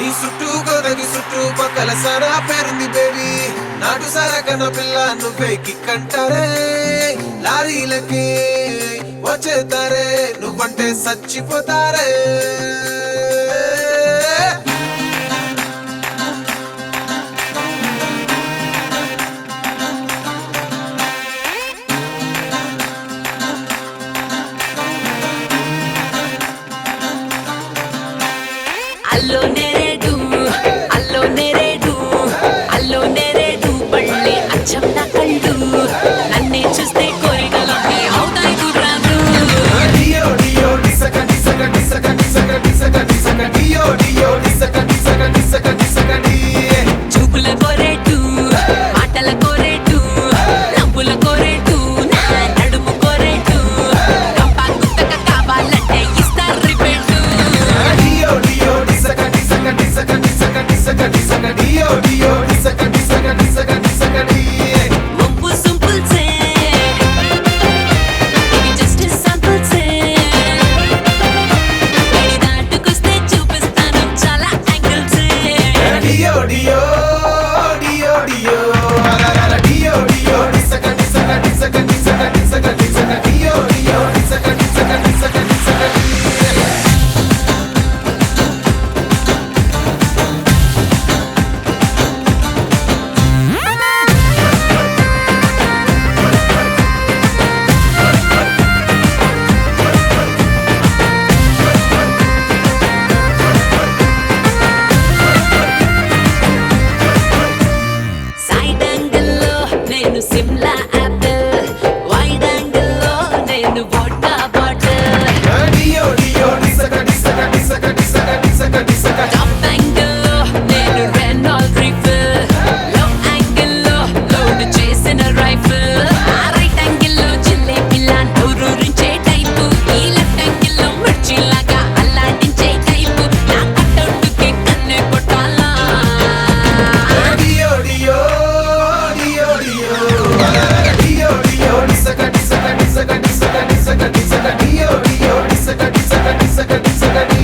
నీ చుట్టూ గోదగి చుట్టూ పక్కల సారా పేరుంది బేబీ నాటు సారా కన్న పిల్ల నువ్వే కిక్కంటారే లారీలకి వచ్చేతారే నువ్వంటే చచ్చిపోతారే అల్లో నెరేడు అల్లో నెరేడు అల్లో నెరేడు పళ్ళే అచ్చం నా కళ్ళు నన్నే చూస్తే కోరికలన్నీ అవుతాయి గుర్రాలు డియో డియో డిసక డిసక డిసక డిసక డిసక డిసక డియో డియో డిసక డిసక డిసక డిసక డి చూపుల కోరేటు మాటల కోరేటు నవ్వుల కోరేటు నా నడుము కోరేటు కంపా గుత్తక కావాలంటే ఇస్తారు రిపేటు డియో డియో డిసక డిసక డిసక డిసక డిసక డిసక డియో డియో డిసక డిసక డిసక డిసక డి ముంపు సింపుల్ సే ఇది జస్ట్ సింపుల్ సే ఎడి దాటుకొస్తే చూపిస్తాను చాలా యాంగిల్స్ డియో డియో డియో డియో అలల డియో డియో డిసక డిసక డిసక డిసక డిసక డిసక డియో డియో డిసక డిసక డిసక డిసక డి సైడ్ యాంగిల్లో నేను సిమ్లా యాపిల్ వైడ్ యాంగిల్లో నేను వోడ్కా బాటిల్ డియో డియో డిసక డిసక డిసక డిసక డిసక డిసక టాప్ యాంగిల్లో నేను రెనాల్డ్ రీఫిల్ లో యాంగిల్లో లోడ్ చేసిన రైఫిల్ ఆ రైట్ యాంగిల్లో జిలేబిలా నోరూరించే టైపు ఈ లెఫ్ట్ యాంగిల్లో మిర్చిలాగా అల్లాడించే టైపు నా కట్టౌట్కి కన్నే కొట్టాలా డియో డియో డియో డియో అలల డియో డియో డిసక డిసక డిసక డిసక డిసక డిసక డియో డియో డిసక డిసక డిసక డిసక డి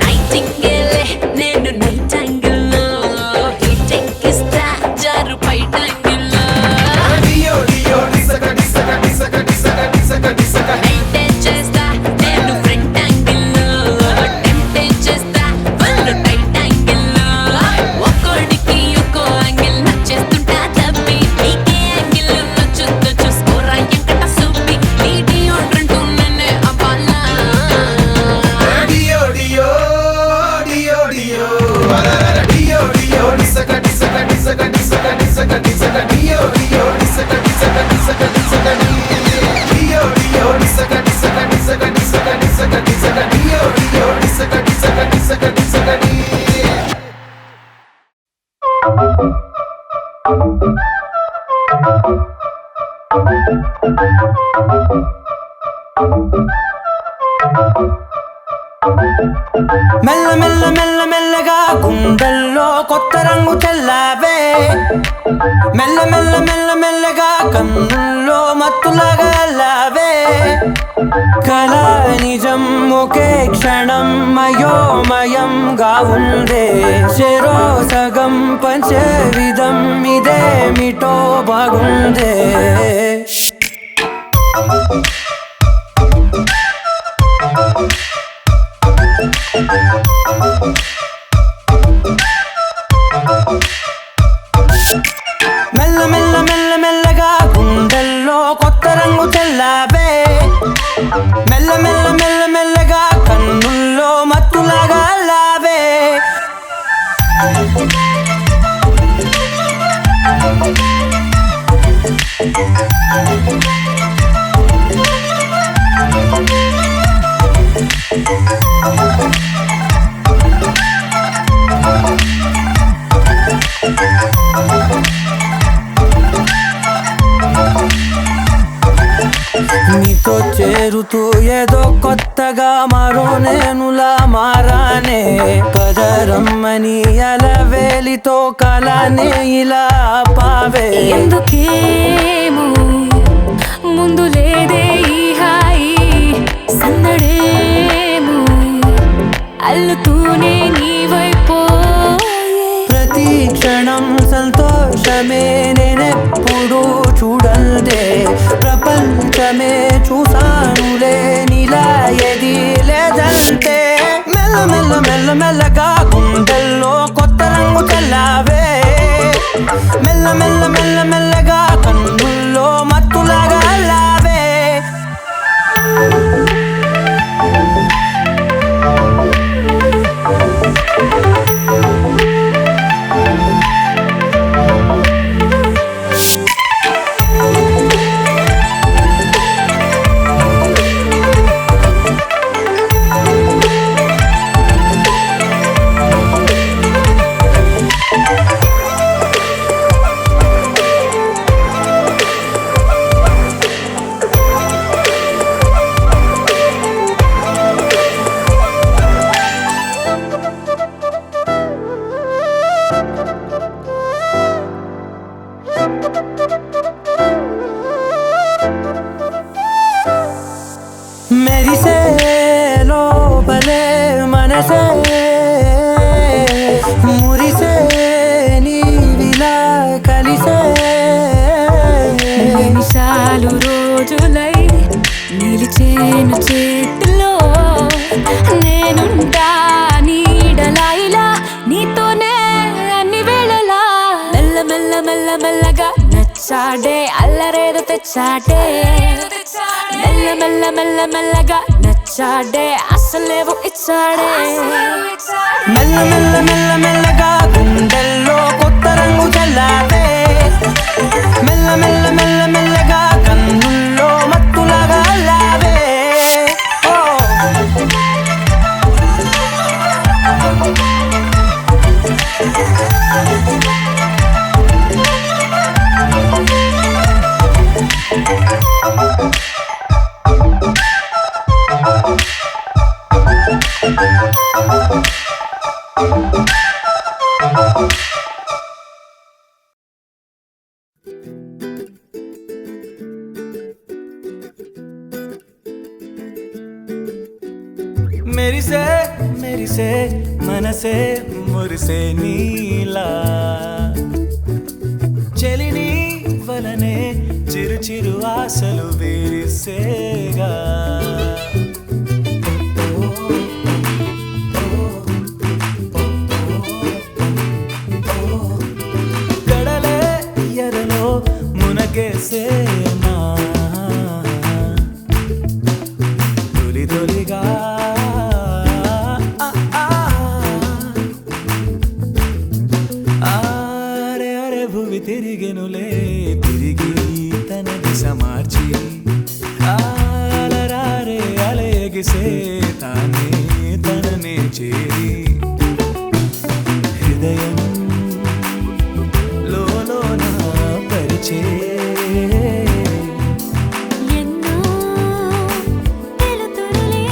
నైటింగేలే నేను నైట్ యాంగిల్లో హీట్ ఎక్కిస్తా జారు పైట యాంగిల్లో డియో డియో డిసక డిసక డిసక డిసక డిసక డిసక మెయింటైన్ చేస్తా నేను ఫ్రంట్ యాంగిల్లో టెంప్టేట్ చేస్తా ఫుల్ టైట్ యాంగిల్లో ఒక్కోడికి ఒక్కో యాంగిల్ నచ్చేస్తుంటా తప్పి నీకే యాంగిల్ నచ్చుద్దో చూసుకోరా ఎంకట సూపి నీటి ఒంట్రంటూ నన్నే అవ్వాలా డియో డియో డియో డియో అలల డియో డియో డిసక డిసక డిసక డిసక డిసక డిసక డియో డియో డిసక డిసక డిసక డిసక డి డియో డియో డిసక డిసక డిసక డిసక డిసక డిసక డియో డియో డిసక డిసక డిసక డిసక డి మెల్ల మెల్ల మెల్ల మెల్లగా గుండెల్లో కొత్త రంగు చల్లావే మెల్ల మెల్ల మెల్ల మెల్లగా కన్నుల్లో మత్తులాగా అల్లావే కళ నిజం ఒకే క్షణం మయోమయంగా ఉందే చెరో సగం పంచే విధం ఇదేమిటో బాగుందే మెల్ల మెల్ల మెల్ల మెల్లగా గుండెల్లో కొత్త రంగు చల్లావే మెల్ల మెల్ల మెల్ల మెల్లగా కన్నుల్లో మత్తులాగా లావే కొత్తగా మరో నేనులా మారానే కదరమ్మని అలవేలితో కలానే ఇలా పావే ఎందుకేమో ముందు లేదే ఈ హాయి సందడేమో అల్లుతూనే నీ వైపో ప్రతి క్షణం సంతోషమే నేనెప్పుడు చూడల్దే ప్రపంచమే చూసానులే నీలా ఏది లేదంటే మెల్ల మెల్ల మెల్ల మెల్లగా గుండెల్లో కొత్త రంగు చల్లావే మెల్ల మెల్ల మెల్ల మెల్లగా కన్నుల్లో మత్తులాగా అల్లావే మెరిసే లోపలే మనసే మురిసే నీవిలా కలిసే నిమిషాలు రోజులై నిలిచేను చేతిలో నేనుంటా నీడలా ఇలా నీతోనే అన్ని వేళలా మెల్ల మెల్ల మెల్ల మెల్లగా నచ్చాడే అల్లరేదో తెచ్చాడే మెల్ల మెల్ల మెల్ల మెల్లగా నచ్చాడే అసలేవో ఇచ్చాడే మెల్ల మెల్ల మెల్ల మెల్లగా గుండెల్లో కొత్త రంగు చల్లావే మెల్ల మెల్ల మెల్ల మెల్లగా కన్నుల్లో మత్తులాగా అల్లావే ఓ మెరిసే మెరిసే మనసే మురిసే నీలా చెలిని వలనే చిరు చిరు ఆశలు విరిసేగా కడలే ఎరలో మునగేసేనా తొలి తొలిగా ఆరే అరే భూమి తిరిగెనులే తిరిగి తన దిశ మార్చి అలరారే అలయగిసే తానే తననే చేరి హృదయం లోన పరిచే ఎన్నో వెలుతురులే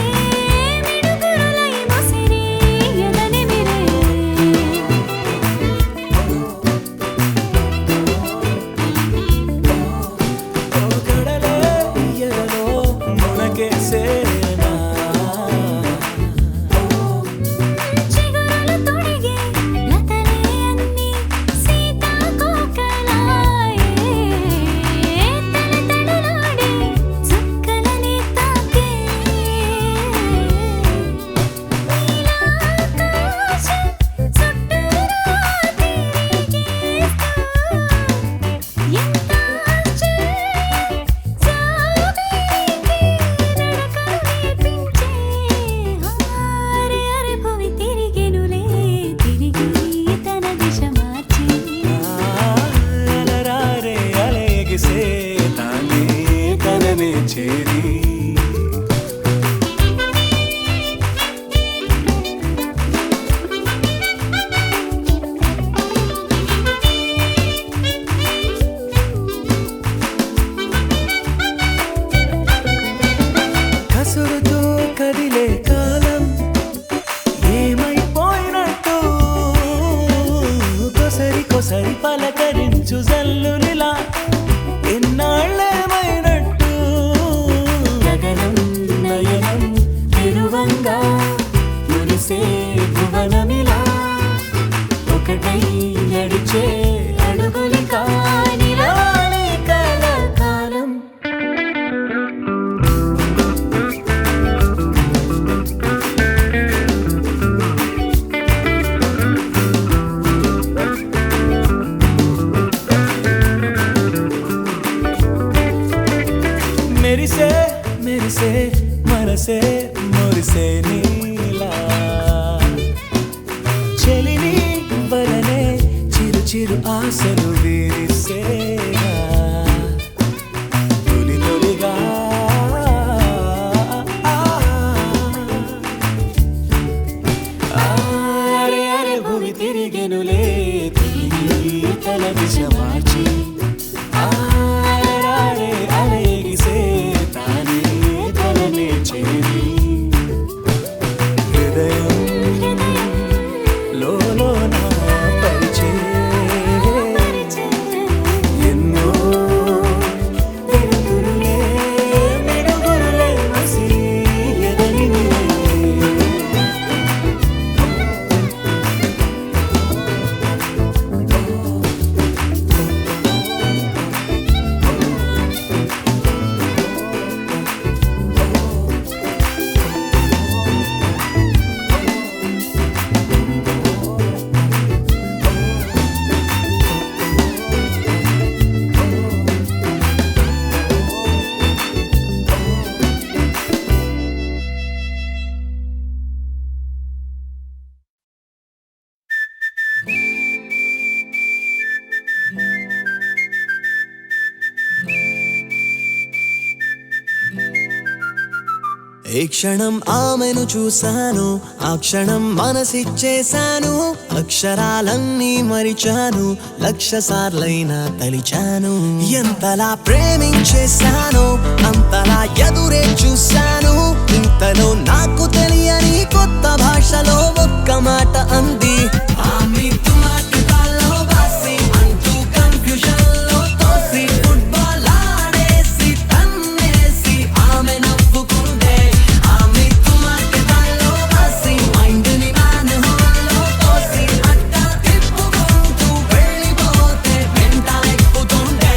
కదిలే కాలం ఏమైపోయినట్టు కొసరి కొసరి పలకరించు జల్లులిలా ఎన్నాళ్ళేమైనట్టు గగనం నయనం తిరువంగా మురిసే భువనమిలా ఒకటై నడిచే అడుగులి కానిలానే కలకాలం మెరిసే మెరిసే మనసే మురిసే నీలా చెలిని వలనే చిరు చిరు ఆశలు విరిసేనా తొలి తొలిగా అరే అరే భూమి తిరిగెనులే తిరిగి తల దిశ మార్చి ఆరే అలెగిసే తానే తలనే చేరి హృదయం లోలోన పరిచే ఎన్నో వెలుగురులే మెరుగురులే మసి ఎదలినే ఏ క్షణం ఆమెను చూశాను ఆ క్షణం మనసిచ్చేశాను అక్షరాలన్నీ మరిచాను లక్ష సార్లైనా తలిచాను ఎంతలా ప్రేమించేశాను అంతలా ఎదురే చూశాను ఇంతలో నాకు తెలియని కొత్త భాషలో ఒక్క మాట అంది ఆమె తుమాకి బాలో బాసి అంటూ కన్ఫ్యూజన్ లో తోసి ఫుట్బాల్ ఆడేసి తన్నేసి ఆమె నవ్వుకుందే ఆమె తుమాకి బాలో బాసి మైండ్ని మ్యాన్ హోల్లో తోసి అట్టా తిప్పుకుంటూ వెళ్ళిపోతే వెంట ఎక్కుతుండే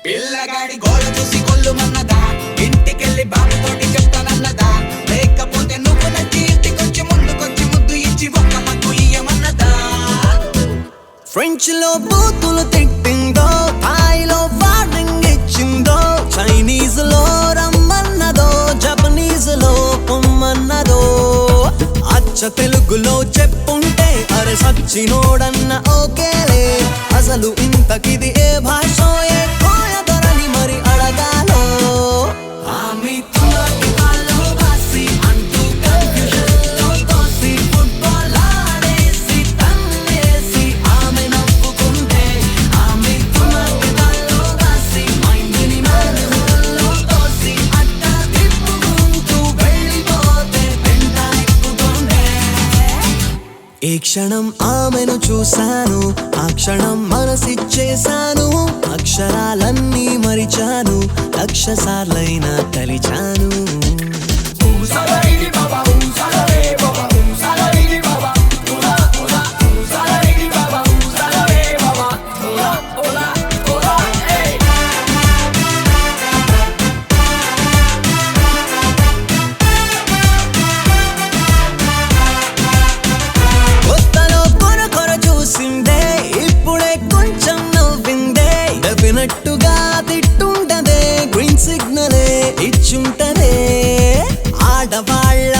పిల్లగాడి గోడ చూసి కొల్లుమన్నదా ఇంటికెళ్ళి బాబుతోటి చెప్తానన్నదా లేకపోతే నువ్వు నచ్చి ఇంటికొచ్చి ముందుకొచ్చి ముద్దు ఇచ్చి ఒక్క హక్కు ఇయ్యమన్నదా ఫ్రెంచ్ లో బూతులు తిట్టిందో థాయిలో వార్నింగ్ ఇచ్చిందో చైనీస్ లో రమ్మన్నదో జపనీస్ లో పొమ్మన్నదో అచ్చ తెలుగులో చెప్పుంటే అరే సచ్చినోడన్న ఓకేలే అసలు ఇంతకిది ఏ భాషో ఏ కోయదొరని మరి అడగాలో ఆమె తుమాకి బాలో బాసి అంటూ కన్ఫ్యూజన్ లో తోసి ఫుట్బాల్ ఆడేసి తన్నేసి ఆమె నవ్వుకుంటే ఆమె తుమాకి బాలో బాసి మైండ్ని మ్యాన్ హోల్లో తోసి అట్టా తిప్పుకుంటూ వెళ్ళిపోతే వెంట ఎక్కుతుండే ఏ క్షణం ఆమెను చూశాను ఆ క్షణం మనసిచ్చేశాను అక్షరాలన్నీ మరిచాను లక్ష సార్లైనా తలిచాను కొత్తలో కొర కొర చూసిందే ఇప్పుడే కొంచెం నవ్విందే డెఫినెట్టుగా తిట్టుంటదే గ్రీన్ సిగ్నలే ఇచ్చుంటదే ఆడవాళ్ళ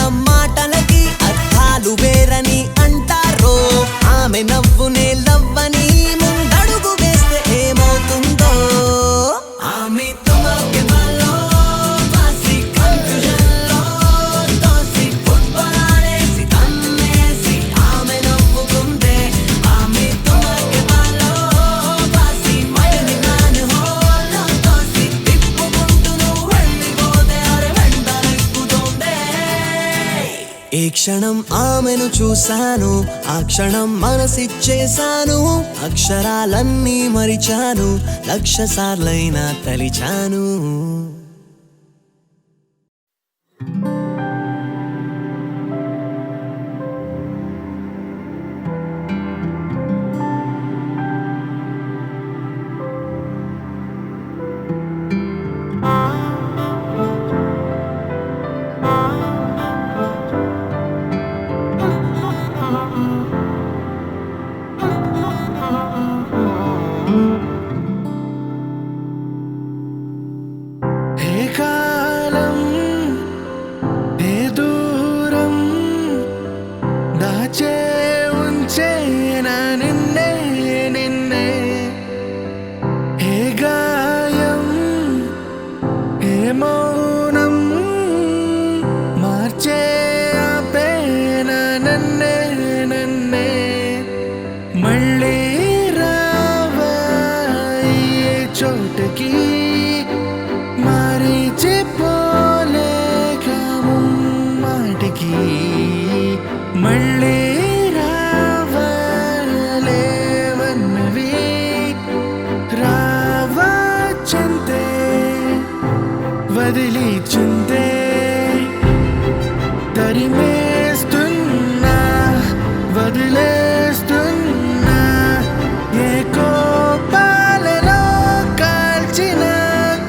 క్షణం ఆమెను చూశాను, ఆ క్షణం మనసిచ్చేశాను. అక్షరాలన్నీ మరిచాను, లక్ష సార్లైనా తలిచాను. ఏ కాలం ఏ దూరం దాచే ఉంచేనా నిన్నే నిన్నే, ఏ గాయం ఏ మౌనం మార్చే ఆపేనా నన్నే నన్నే. మళ్ళీ రావా ఈ చోటకి మరిచిపోలేక మాటికి, మళ్ళీ రావాలేవన్నవి రావా చింతే వదిలి చింతే తరిమేస్తున్నా వదిలేస్తున్నా. ఏ కోపాలలో కాల్చిన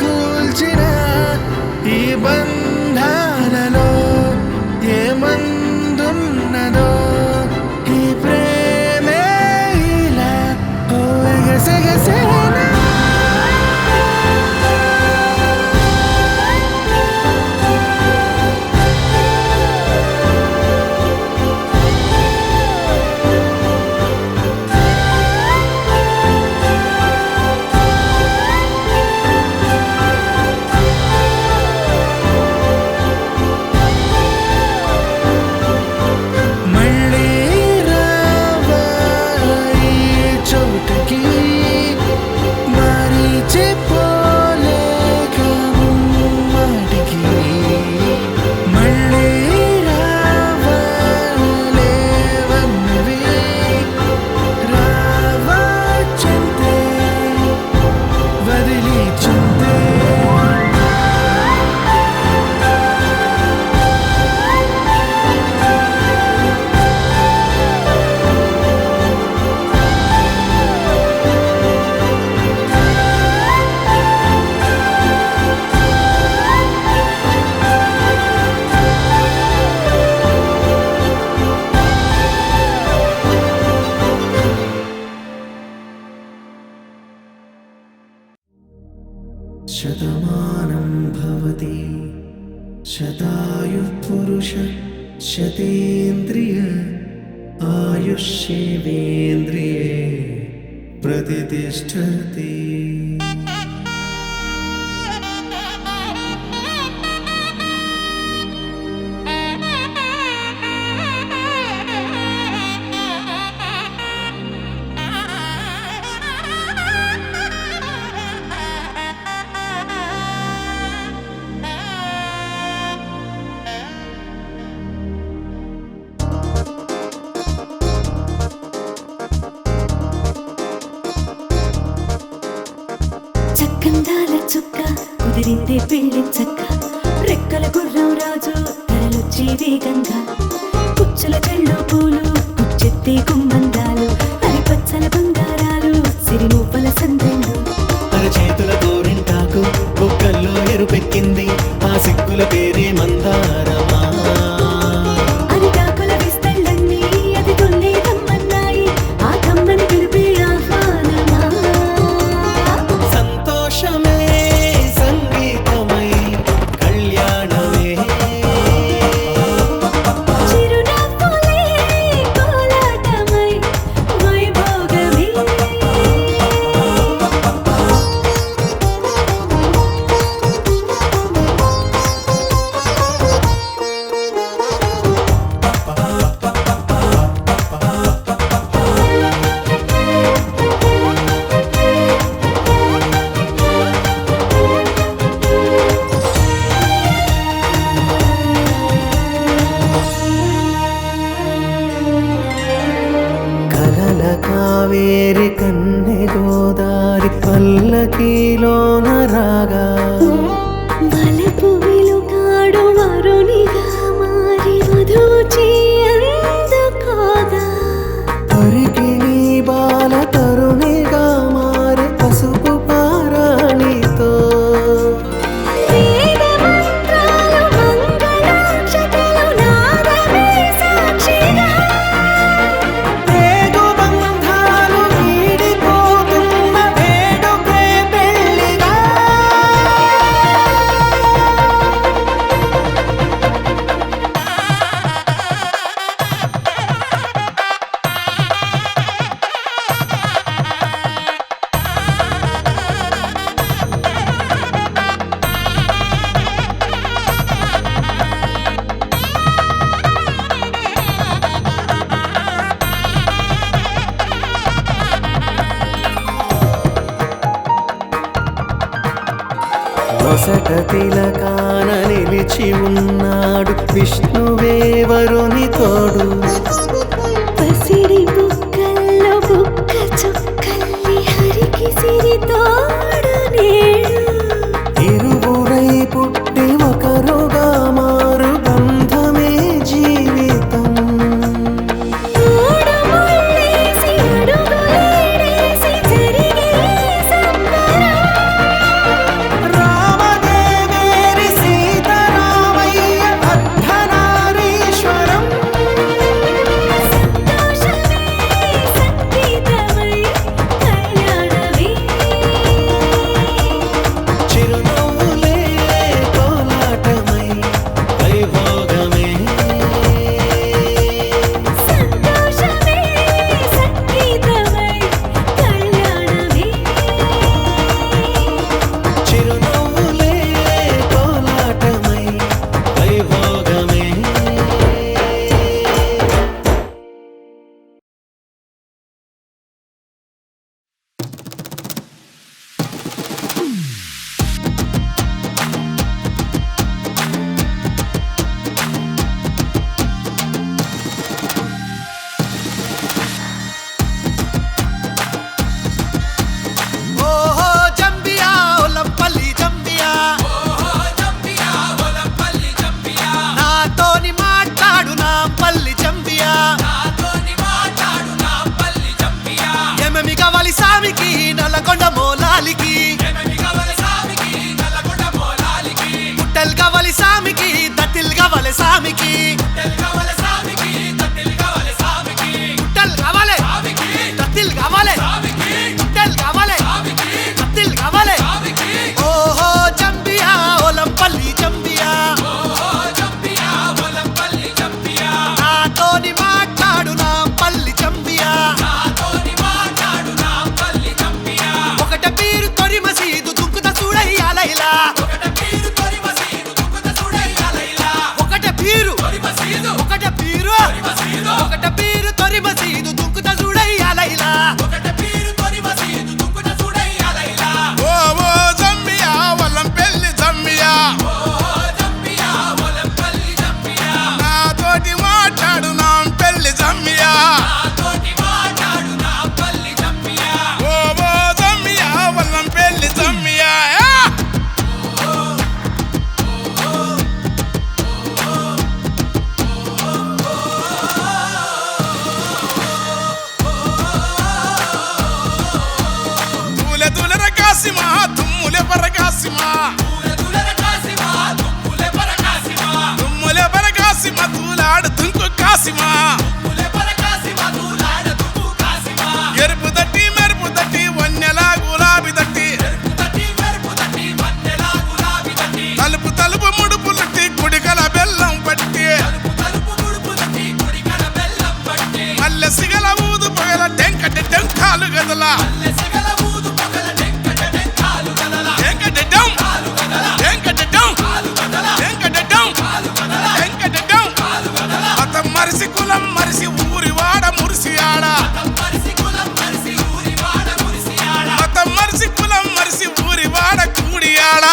కూల్చిన ఈ బంధాలలో ఏ మందున్నదో ఈ ప్రేమే ఇలా ఓ ఎగసెగసేనా. మళ్ళీ రావా ఈ చోటకి మరిచిపోలేక మాటికి, మళ్ళీ రావాలేవన్నవి రావా చింతే వదిలి చింతే. శతమానం భవతి శతాయుః పురుష శతేంద్రియ ఆయుష్యేవేంద్రియే ప్రతిష్టతి. చక్కందాల చుక్క కుదిరిందే పెళ్లి చక్క, రెక్కల గుర్రం రాజు తరలొచ్చే వేగంగా, పుచ్చుల చెళ్ళు పూలు పుచ్చెత్తే గుమ్మందాలు, అరి పచ్చల బంగారాలు సిరిమువ్వల సందెళ్ళు. అరచేతుల గోరింటాకు బొక్కల్లో ఎరుపెక్కింది, ఆ సిగ్గుల పేరే మందారమా. అరిటాకుల విస్తళ్ళన్నీ అది తొల్లి కమ్మన్నాయి, ఆ కమ్మని పిలిపే ఆహ్వానమా. సంతోషమే సంగీతమై కళ్యాణమే, చిరునవ్వులే కోలాటమై వైభోగమే. కావేరి కన్నె గోదారి పల్లకీలోన రాగా వలపు వెలుగాడు వరునిగా మారి వధూచి అందుకోగా పరికిణి బాల తరుణిగా మారి పసుపు పారాణితో వేద మంత్రాలు మంగళాక్షతలు నాదమే సాక్షిగా వేగు బంధాలు వీడిపోతున్న వేడుకే పెళ్ళిగా నొసట తిలకాన నిలిచి ఉన్నాడు విష్ణువే వరుని తోడు పసిడి బుక్కల్లో బుక్క చుక్కల్లి హరికి సిరి తోడు నేడు ఇరువురై పుట్టి ఒకరుగా మారు బంధమే జీవితం మూడు ముళ్ళేసి అడుగులేసి జరిగే సంబరం రామదేవేరి సీతారామయ్య అర్ధనారీశ్వరం సంతోషమే సంగీతమై కళ్యాణమే చిరునవ్వులే కోలాటమై వైభోగమే సంతోషమే సంగీతమై కళ్యాణమే చిరునవ్వులే కోలాటమై వైభోగమే ఓహో జంబియా ఒలంపల్లి జంబియా నాతోని మాట్లాడు నా పల్లి జంబియా ఎమమి కావాలి సామికి నల్లకొండ మోలాలికి పుట్టెలు కావాలి సామికి దత్తిల్ కావాలి సామికి పుట్టెలు కావాలి దత్తిల్ కావాలి పుట్టెలు కావాలి దత్తిల్ కావాలి ఓహో జంబియా ఒలంపల్లి జంబియా నాతోని మాట్లాడు నా పల్లి జంబియా ఒకట పీరు తొరి మసీదు దుక్కుత చూడయ్యాలైలా ఒకట పీరు తొరి మసీదు దుక్కుత చూడయ్యాలైలా ఓ ఓ జంబియా వలంపల్లి జంబియా నాతోటి మాట్లాడు నా పెళ్లి జంబియా ఓ ఓ జంబియా వలంపల్లి జంబియా తూలె తూలెర కాసిమా తుమ్ములె పరకాసిమా తుమ్ములె పరకాసిమా తూలాడు తుంకు కాసిమా ఎరుపు తట్టి మెరుపు తట్టి వన్నెలా గులాబీ తట్టి తలుపు తలుపు ముడుపులట్టి కుడికల బెల్లం పట్టి మల్లె సిగల ఊదు పగల టెంకటి టెంకాలు గదల మరిసి కులం మరిసి ఊరి వాడ మురిసి ఆడ మతం మరిసి కులం మరిసి ఊరి వాడ కూడి ఆడ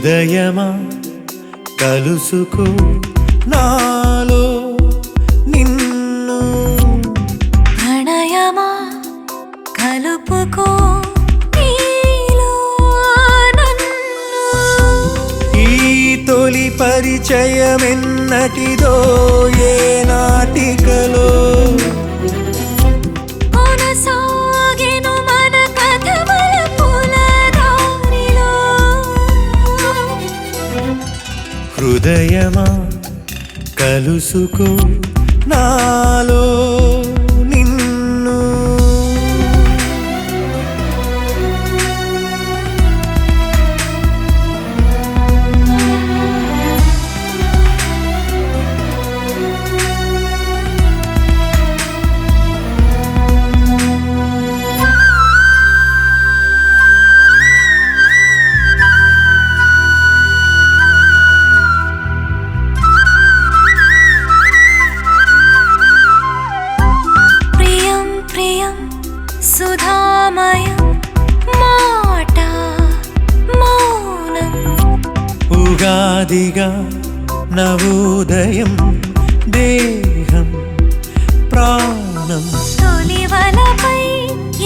హృదయమా కలుసుకో నాలో నిన్ను ప్రణయమా కలుపుకో నీలో నన్ను ఈ తొలి పరిచయమెన్నటిదో ఏ నాటికలో కొనసాగెను మన కథ మలుపుల దారిలో హృదయమా కలుసుకో నాలో నిన్ను ప్రియం ప్రియం సుధామయం మాట మౌనం ఉగాదిగా నవోదయం దేహం ప్రాణం తొలివలపై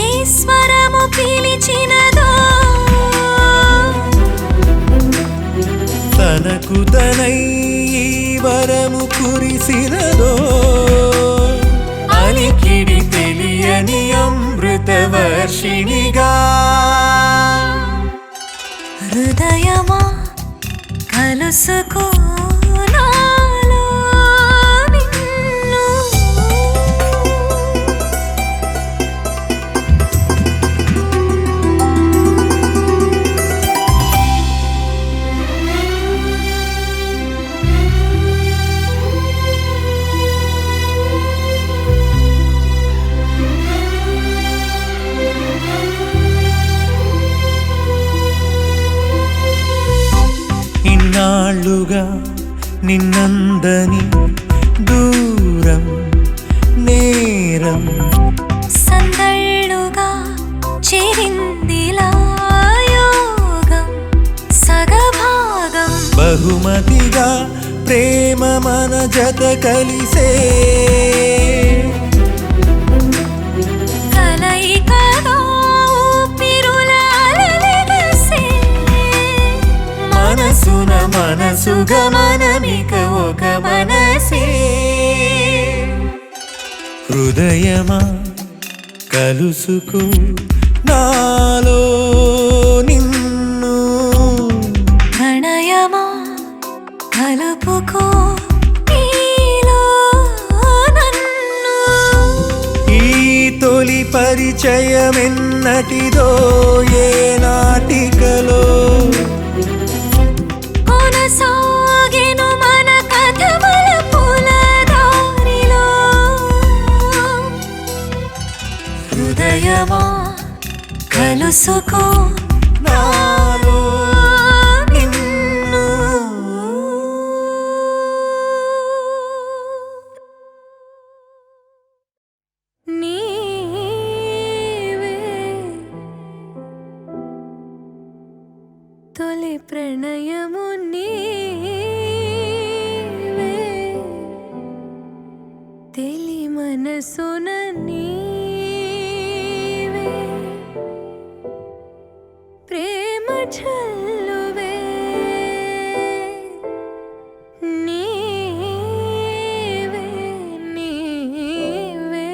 ఈశ్వరము పిలిచినదో తనకు తనై ఈ వరము కురిసినదో అలికిడి తెలియని అమృత వర్షిణిగా హృదయమా కలుసుకో నాలో నిన్ను ఇన్నాళ్ళుగా నిన్నందని దూరం నేరం సందళ్ళుగా చేరిందిలా యోగం సగభాగం బహుమతిగా ప్రేమ మన జత కలిసే కలయికగా ఊపిరుల అలలెగసే మనసున మనసుగా మనమిక ఒక మనసే హృదయమా కలుసుకో నాలో నిన్ను ప్రణయమా కలుపుకో నీలో నన్ను ఈ తొలి పరిచయమెన్నటిదో ఏ నాటికలో కొనసాగెను మన కథ మలుపుల దారిలో హృదయమా కలుసుకో నాలో నిన్ను నీవే తొలి ప్రణయము నీవే తెలి మనసున నీవే ప్రేమ చల్లువే నీవే నీవే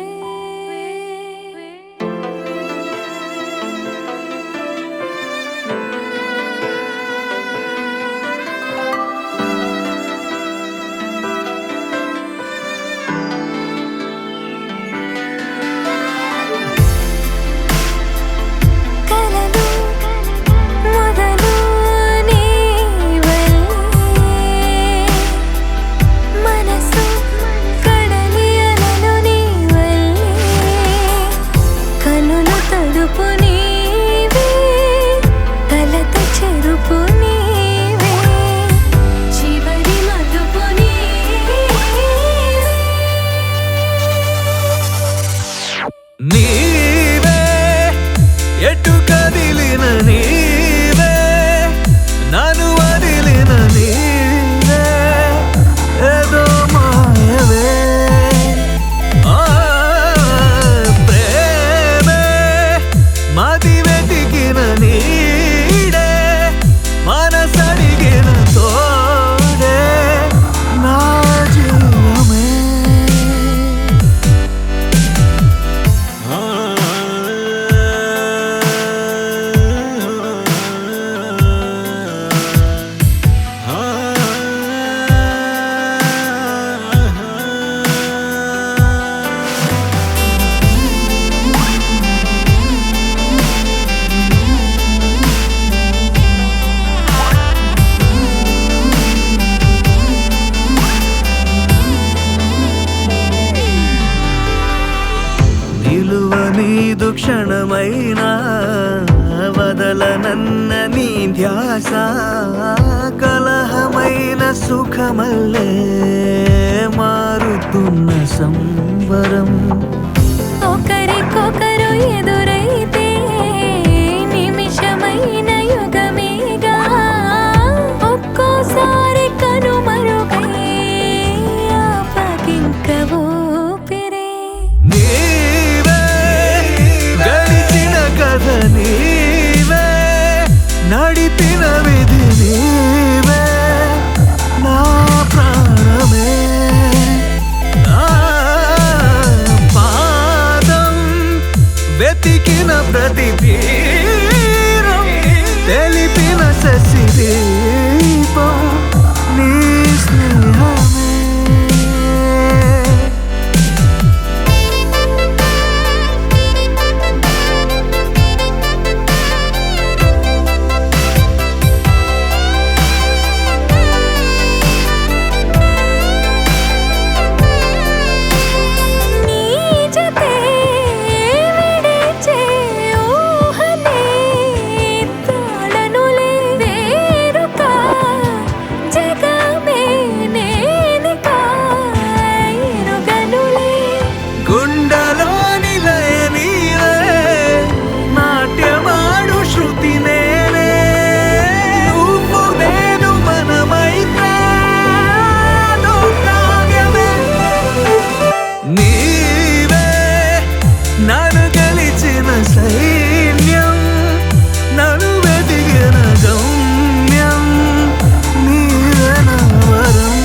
కలలు మొదలు నీవల్లే మనసు కడలి అలలు నీవల్లే కనుల తడుపు నీవే కలత చెరుపు నీవే చివరి మదుపు నీవే ఎటు కదిలిన నీవే నన్ను క్షణమైనా వదలనన్న నీ ధ్యాస కలహమైన సుఖమల్లే మారుతున్న సంబరం ఒకరికొకరు ఎదురైతే నిమిషమైన యుగమేగా ఒక్కోసారి కనుమరుగై ఆపకింక ఊపిరే నీవే గడిచిన కథ నీవే నడిపిన విధి నీవే నా ప్రాణమే నా పాదం వెతికిన ప్రతి తీరం తెలిపిన శశిదీపం నీ స్నేహమే నీ జతే విడిచే ఊహనే తాళనులే వేరుక జగమే నేనిక ఎరుగనులే గుండెలోని లయ నీవే నాట్యమాడు శృతి నేనే నువ్వు నేను మనమైతే అదో కావ్యమే నీవే నన్ను గెలిచిన సైన్యం నన్ను వెతికిన గమ్యం నీవే నా వరం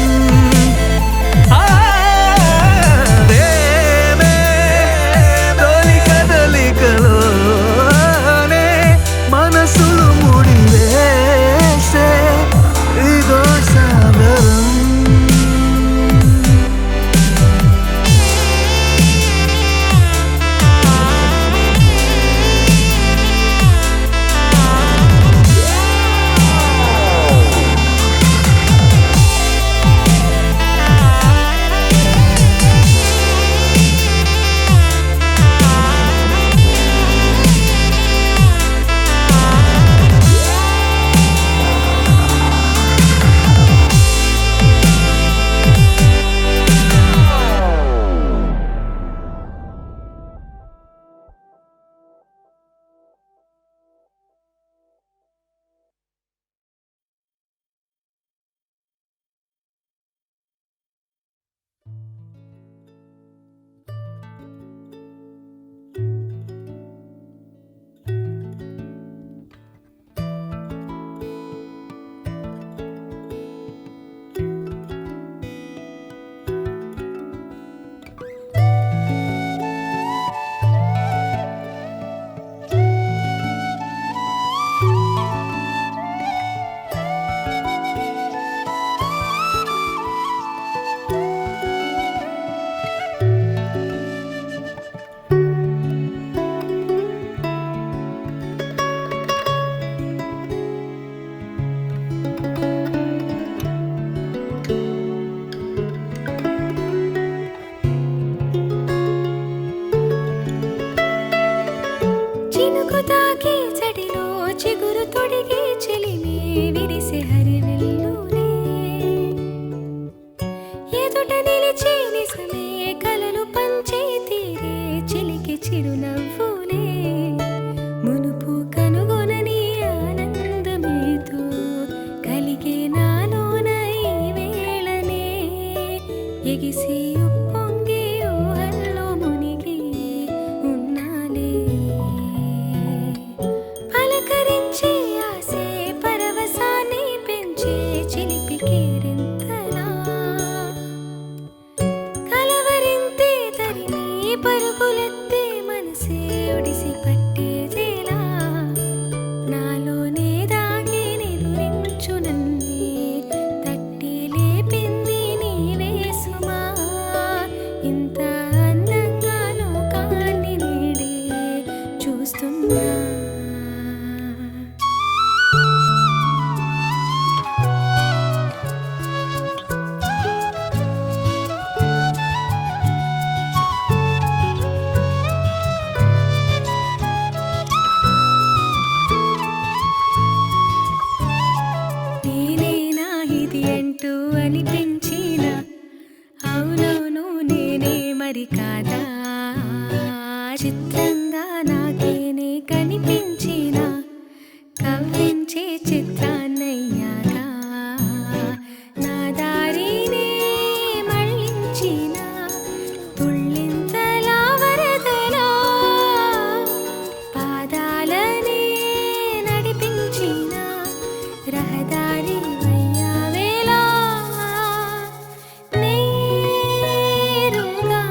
దేవే తొలి కదలికలోనే మనసులు ముడివేసే ఇదో సాగరం చినుకు తాకే చడిలో చిగురు తొడిగే చెలిమే విరిసే హరివెల్లులే ఎదుట నిలిచే నిజమే కలలు పంచే తీరే చిలికి చిరునవ్వులే మునుపు కనుగొనని ఆనందమేతో కలిగే నాలోన ఈ వేళనే ఎగిసి ఉప్పొంగి ఊహల్లో మునిగి ఉన్నాలే పలకరించే ఆసే పరవశాన్ని పెంచే చిలిపి కేరింతలా కలవరింతే తరిమి పరుగులెత్తే మనసే ఒడిసి పట్టేదేలా నాలోనే దాగి నిదురించు నన్నే తట్టి లేపింది నీవే సుమా ఇంత అందంగా లోకాన్ని నేడే చూస్తున్నా పలకరించే చిత్రాన్నయ్యాగా నా దారినే మళ్ళించిన తుళ్ళింతలా వరదలా పాదాలనే నడిపించిన రహదారి వయ్యావేలా నేరుగా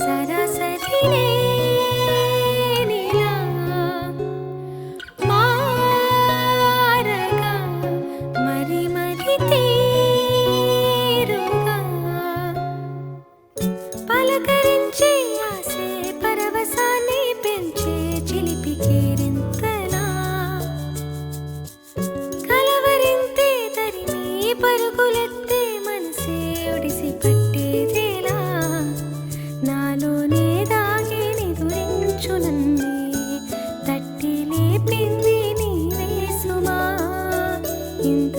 సరాసరి నేనిలా మారగా మరి మరి తీరుగా పలకరించే ఆసే పరవశాన్ని పెంచే చిలిపి కేరింతలా కలవరింతే తరిమి పరుగులెత్తే మనసే ఒడిసి పట్టేదేలా నాలోనే దాగి నిదురించు నన్నే తట్టి లేపింది నీవే సుమా ఇంత